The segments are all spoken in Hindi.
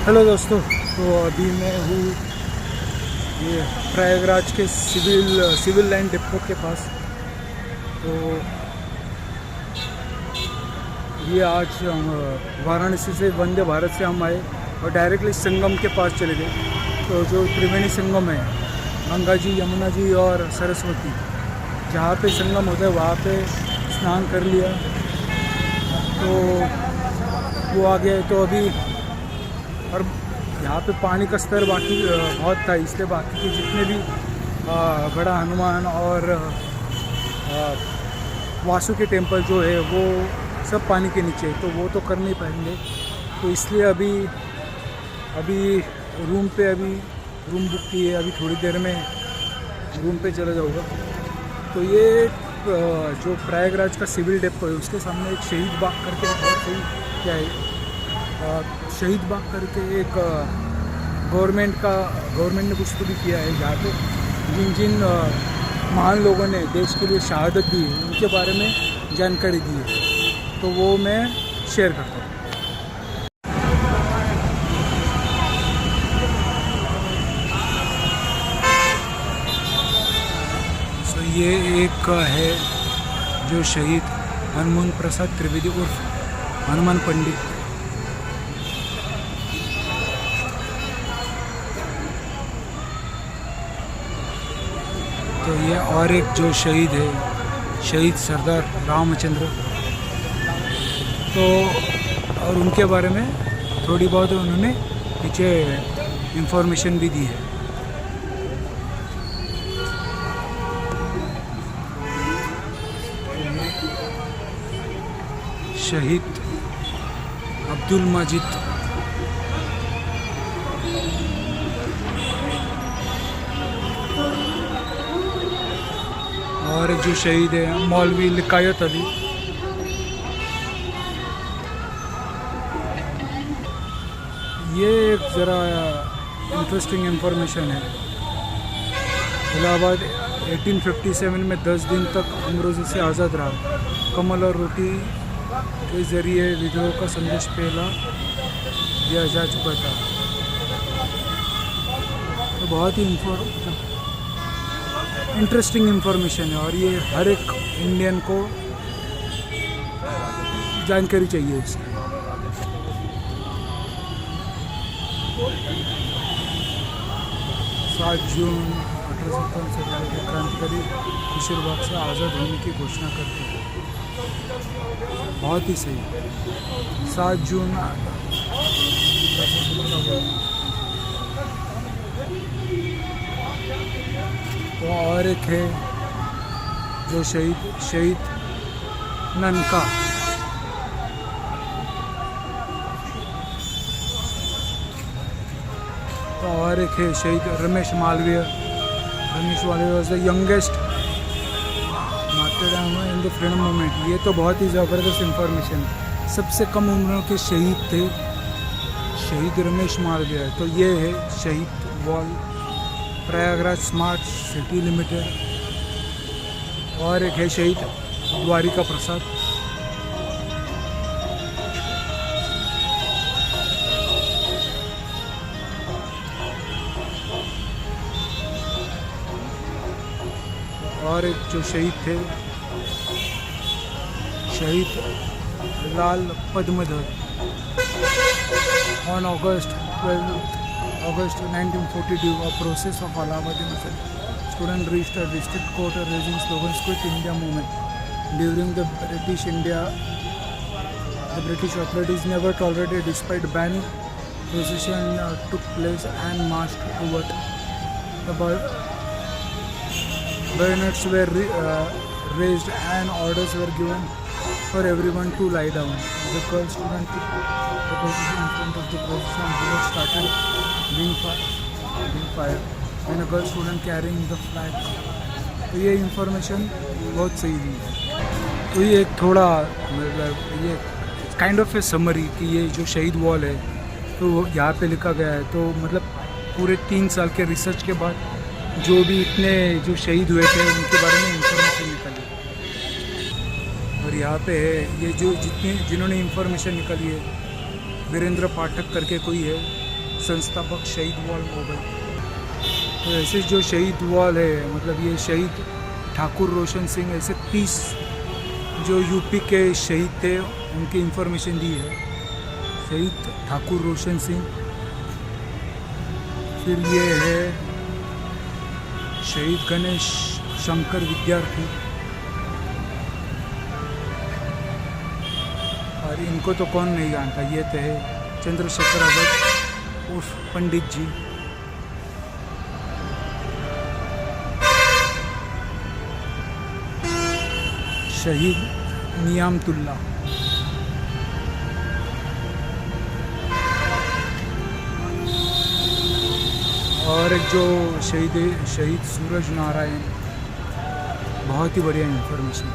हेलो दोस्तों, तो अभी मैं हूँ ये प्रयागराज के सिविल लाइन डिपो के पास। तो ये आज हम वाराणसी से वंदे भारत से हम आए और डायरेक्टली संगम के पास चले गए। तो जो त्रिवेणी संगम है, गंगा जी, यमुना जी और सरस्वती, जहाँ पे संगम होता है वहाँ पे स्नान कर लिया। तो वो आ गया। तो अभी और यहाँ पे पानी का स्तर बाकी बहुत था, इसलिए बाकी के जितने भी बड़ा हनुमान और वासुकी टेम्पल जो है वो सब पानी के नीचे, तो वो तो कर नहीं पाएंगे। तो इसलिए अभी रूम बुक की है। अभी थोड़ी देर में रूम पे चला जाऊँगा। तो ये जो प्रयागराज का सिविल डिपो है उसके सामने एक शहीद बाग करके बहुत सही क्या है, शहीद बाग करके एक गवर्नमेंट ने कुछ तो भी किया है, जहाँ पे जिन महान लोगों ने देश के लिए शहादत दी है उनके बारे में जानकारी दी है। तो वो मैं शेयर करता हूँ। तो ये एक है जो शहीद हनुमान प्रसाद त्रिवेदी उर्फ हनुमान पंडित। तो ये और एक जो शहीद है, शहीद सरदार रामचंद्र। तो और उनके बारे में थोड़ी बहुत उन्होंने पीछे इंफॉर्मेशन भी दी है। शहीद अब्दुल मजीद। और जो शहीद है मौलवी लिकायत अली। ये एक ज़रा इंटरेस्टिंग इंफॉर्मेशन है। इलाहाबाद 1857 में 10 दिन तक अंग्रेज़ों से आज़ाद रहा। कमल और रोटी के ज़रिए विद्रोह का संदेश पहला दिया जा चुका था। तो बहुत ही इंटरेस्टिंग इंफॉर्मेशन है और ये हर एक इंडियन को जानकारी चाहिए इसकी। सात जून 1857 से भारतीय क्रांतिकारी खुशीरबाग से आज़ाद होने की घोषणा करते हैं। बहुत ही सही। 7 जून 1857। तो और एक है जो शहीद ननका। तो और एक है शहीद Ramesh Malviya was the youngest martyr in the freedom movement. ये तो बहुत ही ज़बरदस्त इंफॉर्मेशन है। सबसे कम उम्र के शहीद थे शहीद रमेश मालवीय। तो ये है शहीद wall Prayagraj smart city limited. और एक है शहीद द्वारिका प्रसाद। और एक जो शहीद थे शहीद Lal Padmadhar. On August 1942, a process of Allahabadi student reached a district court raising slogans "Quit India Movement." During the British authorities never tolerated, despite banning. Procession took place and marched toward the bayonets were raised and orders were given for everyone to lie down. The girl student took the position in front of the procession. Bullets started being fired when a girl student carrying the flag. तो ये इंफॉर्मेशन बहुत सही दी है। तो ये एक थोड़ा मतलब ये काइंड ऑफ ए समरी कि ये जो शहीद वॉल है तो वो यहाँ पे लिखा गया है। तो मतलब पूरे 3 साल के रिसर्च के बाद जो भी इतने जो शहीद हुए थे उनके बारे में इंफॉर्मेशन निकली। और यहाँ पे है ये जो जिन्होंने इंफॉर्मेशन निकाली है, वीरेंद्र पाठक करके कोई है, संस्थापक शहीद वॉल मोबाइल। तो ऐसे जो शहीद वॉल है, मतलब ये शहीद ठाकुर रोशन सिंह, ऐसे 30 जो यूपी के शहीद थे उनकी इंफॉर्मेशन दी है। शहीद ठाकुर रोशन सिंह, फिर ये है शहीद गणेश शंकर विद्यार्थी, और इनको तो कौन नहीं जानता, ये तो है चंद्रशेखर आजाद उर्फ पंडित जी। शहीद नियामतुल्ला, और एक जो शहीद सूरज नारायण, बहुत ही बढ़िया इंफॉर्मेशन।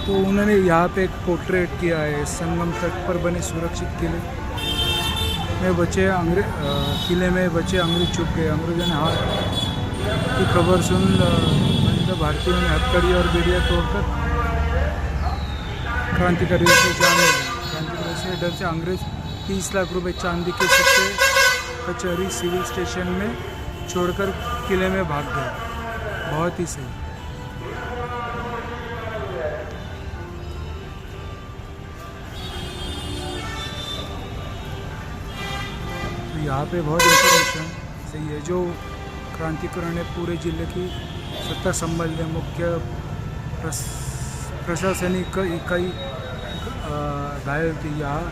तो उन्होंने यहाँ पे एक पोर्ट्रेट किया है, संगम तट पर बने सुरक्षित किले में बचे किले में बचे अंग्रेज चुप गए। अंग्रेजों ने हार की खबर सुन भारतीयों ने हथकड़ी और बेड़ियाँ तोड़कर क्रांतिकारियों से जान ली। क्रांतिकारियों से डर से अंग्रेज 30 लाख रुपए चांदी के सिक्के कचहरी सिविल स्टेशन में छोड़कर किले में भाग गए। बहुत ही सही। तो यहाँ पे बहुत इंफॉर्मेशन सही है। जो क्रांतिकारियों ने पूरे जिले की सत्ता संभाली, मुख्य प्रशासनिक इकाई घायल थी। यहाँ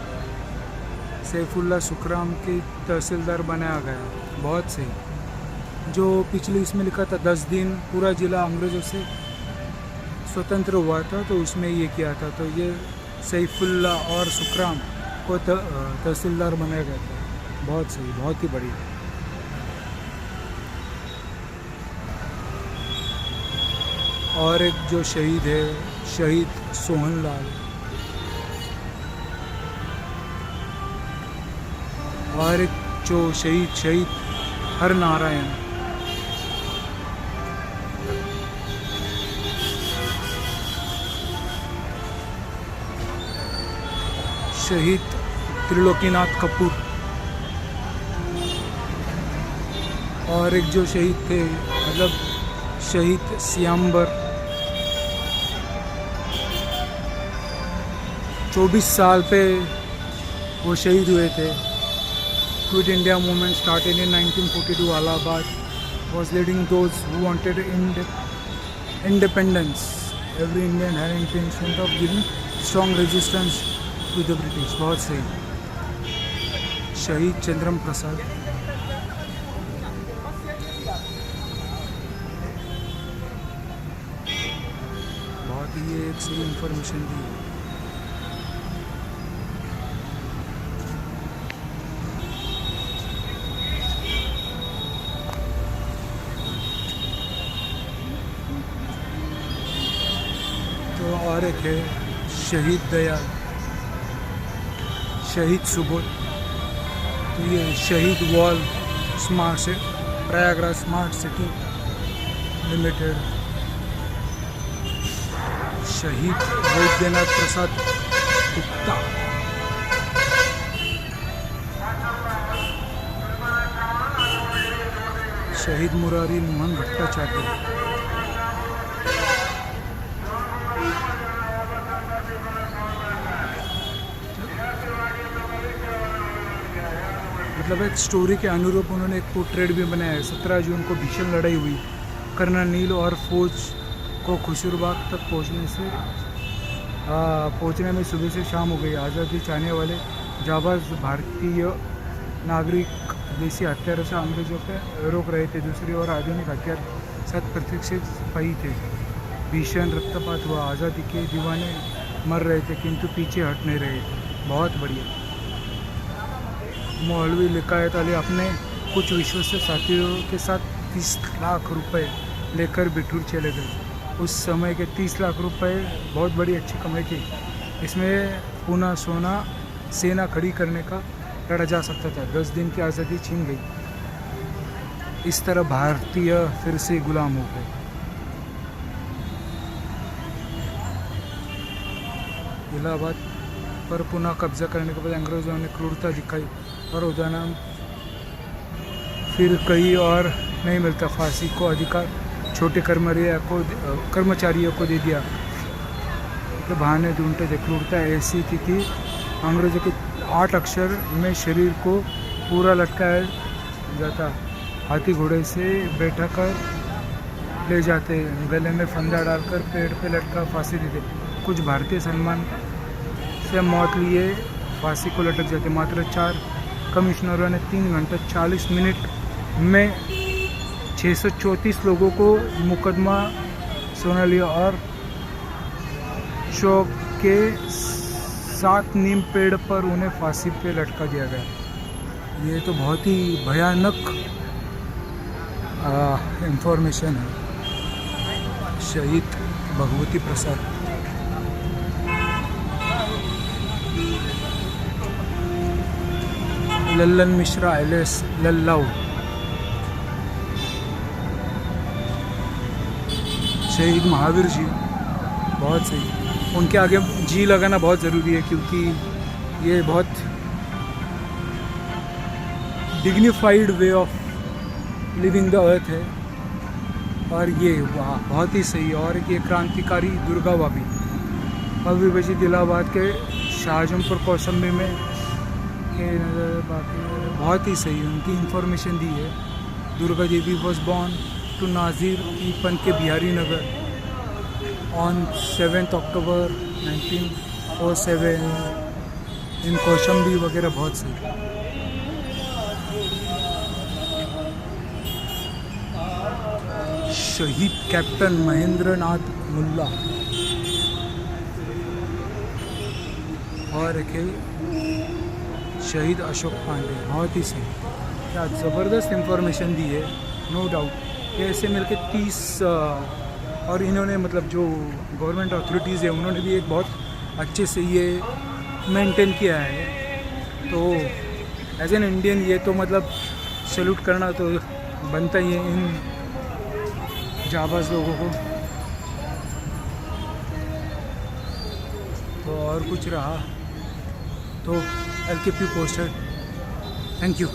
सैफुल्ला सुखराम की तहसीलदार बनाया गया। बहुत सही। जो पिछले इसमें लिखा था 10 दिन पूरा जिला अंग्रेज़ों से स्वतंत्र हुआ था, तो उसमें ये किया था। तो ये सैफुल्ला और सुखराम को तहसीलदार बनाया गया था। बहुत सही, बहुत ही बढ़िया। और एक जो शहीद है, शहीद सोहनलाल, और एक जो शहीद हरनारायण, शहीद त्रिलोकीनाथ कपूर, और एक जो शहीद थे, मतलब शहीद सियाम्बर, 24 साल पे वो शहीद हुए थे। Quit India movement started in 1942. Allahabad was leading those who wanted independence. Every Indian had intention of giving strong resistance to the British. बहुत सही। शहीद चंद्रम प्रसाद, बहुत ही एक सही इंफॉर्मेशन दी। और एक है शहीद दयाल, शहीद सुबोध। तो ये शहीद वॉल स्मार्ट से प्रयागराज स्मार्ट सिटी लिमिटेड। शहीद वैद्यनाथ प्रसाद गुप्ता, शहीद मुरारी मोहन भट्टाचार्य। मतलब एक स्टोरी के अनुरूप उन्होंने एक पोर्ट्रेट भी बनाया है। 17 जून को भीषण लड़ाई हुई। कर्नल नील और फौज को खुशुरबाग तक पहुंचने में सुबह से शाम हो गई। आज़ादी चाहने वाले जाबाज भारतीय नागरिक देसी हथियारों से अंग्रेजों पर रोक रहे थे। दूसरी ओर आधुनिक हथियार साथ प्रतीक्षित सिपाही थे। भीषण रक्तपात हुआ। आज़ादी के दीवाने मर रहे थे किंतु पीछे हट नहीं रहे थे। बहुत बढ़िया। मौलवी लिकायत अली अपने कुछ विश्वस्त साथियों के साथ 30 लाख रुपए लेकर बिठूर चले गए। उस समय के 30 लाख रुपए बहुत बड़ी अच्छी कमाई थी। इसमें पुनः सेना खड़ी करने का लड़ा जा सकता था। 10 दिन की आज़ादी छीन गई। इस तरह भारतीय फिर से गुलाम हो गए। इलाहाबाद पर पुनः कब्जा करने के बाद अंग्रेज़ों ने क्रूरता दिखाई और उदाहरण फिर कहीं और नहीं मिलता, फांसी को अधिकार छोटे कर्मचारियों को दे दिया के बहाने ढूंढते थे। क्रूरता ऐसी थी कि अंग्रेज़ों के 8 अक्षर में शरीर को पूरा लटकाया जाता, हाथी घोड़े से बैठा कर ले जाते, गले में फंदा डालकर पेड़ पे लटका फांसी देते। कुछ भारतीय सम्मान से मौत लिए फांसी को लटक जाते। मात्र 4 कमिश्नरों ने 3 घंटे 40 मिनट में 634 लोगों को मुकदमा सुना लिया और चौक के 7 नीम पेड़ पर उन्हें फांसी पे लटका दिया गया। ये तो बहुत ही भयानक इंफॉर्मेशन है। शहीद भगवती प्रसाद लल्लन मिश्रा एलिस लल्लाऊ, शहीद महावीर जी, बहुत सही। उनके आगे जी लगाना बहुत ज़रूरी है क्योंकि ये बहुत dignified way of living the earth है। और ये वाह बहुत ही सही। और ये क्रांतिकारी दुर्गा भाभी अविभाजित इलाहाबाद के शाहजहाँपुर कौशाम्बी में के बाकी बहुत ही सही उनकी इंफॉर्मेशन दी है। Durga Devi was born to नाजिर ईपन के बिहारी नगर ऑन 7 अक्टूबर 1907 इन कौशाम्बी वगैरह बहुत सही। शहीद कैप्टन महेंद्र नाथ मुल्ला और एक शहीद अशोक पांडे, बहुत ही सही। क्या ज़बरदस्त इंफॉर्मेशन दी है, नो डाउट। ये ऐसे मिलके 30 और इन्होंने मतलब जो गवर्नमेंट अथॉरिटीज़ है उन्होंने भी एक बहुत अच्छे से ये मेंटेन किया है। तो एज एन इंडियन ये तो मतलब सैल्यूट करना तो बनता ही है इन जाबाज लोगों को। तो और कुछ रहा तो I'll keep you posted. Thank you.